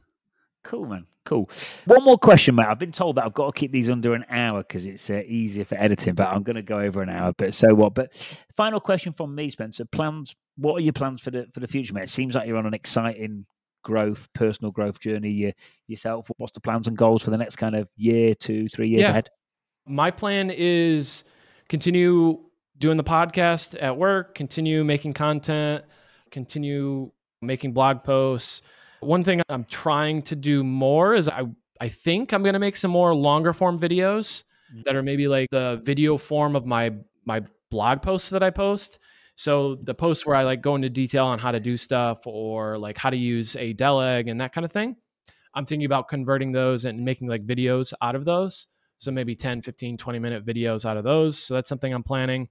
Cool, man. Cool. One more question, mate. I've been told that I've got to keep these under an hour because it's easier for editing, but I'm going to go over an hour. But so what? But final question from me, Spencer. Plans? What are your plans for the future, mate? It seems like you're on an exciting personal growth journey yourself. What's the plans and goals for the next kind of year, 2, 3 years ahead? My plan is continue doing the podcast at work, continue making content, continue making blog posts. One thing I'm trying to do more is I think I'm going to make some more longer form videos that are maybe like the video form of my blog posts that I post. So the posts where I like go into detail on how to do stuff or like how to use a deleg and that kind of thing. I'm thinking about converting those and making like videos out of those. So maybe 10, 15, 20-minute videos out of those. So that's something I'm planning.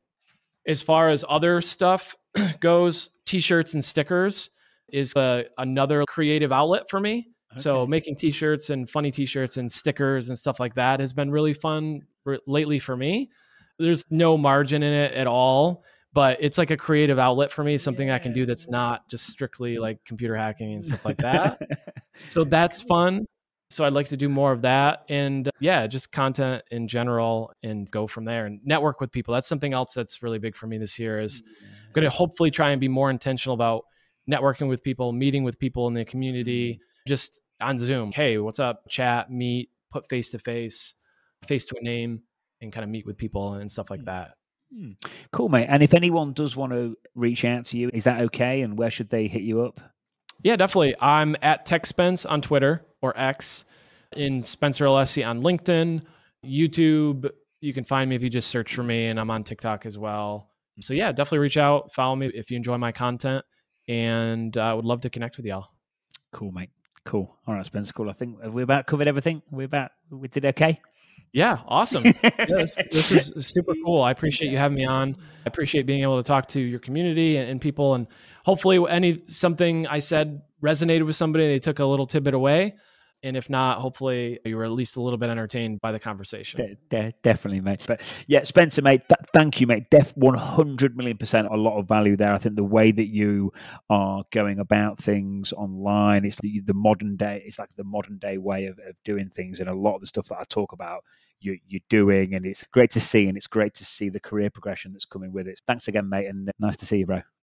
As far as other stuff goes, t-shirts and stickers is another creative outlet for me. Okay. So making t-shirts and funny t-shirts and stickers and stuff like that has been really fun lately for me. There's no margin in it at all, but it's like a creative outlet for me, something I can do that's not just strictly like computer hacking and stuff like that. So that's fun. So I'd like to do more of that and just content in general and go from there and network with people. That's something else that's really big for me this year is I'm going to hopefully try and be more intentional about networking with people, meeting with people in the community, just on Zoom. Hey, what's up? Chat, meet, put face to face to a name and kind of meet with people and stuff like that. Cool, mate. And if anyone does want to reach out to you, is that okay? And where should they hit you up? Yeah, definitely. I'm at TechSpence on Twitter or X, in Spencer Alessi on LinkedIn, YouTube. You can find me if you just search for me, and I'm on TikTok as well. So yeah, definitely reach out, follow me if you enjoy my content, and I would love to connect with y'all. Cool, mate. Cool. All right, Spencer. Cool. I think we about covered everything. We did okay. Yeah, awesome. This is super cool. I appreciate you having me on. I appreciate being able to talk to your community and people, and hopefully something I said resonated with somebody. They took a little tidbit away. And if not, hopefully you were at least a little bit entertained by the conversation. Definitely, mate. But yeah, Spencer, mate, thank you, mate. 100 million% a lot of value there. I think the way that you are going about things online, it's the modern day, it's like the modern day way of doing things. And a lot of the stuff that I talk about, you're doing, and it's great to see. And it's great to see the career progression that's coming with it. Thanks again, mate. And nice to see you, bro.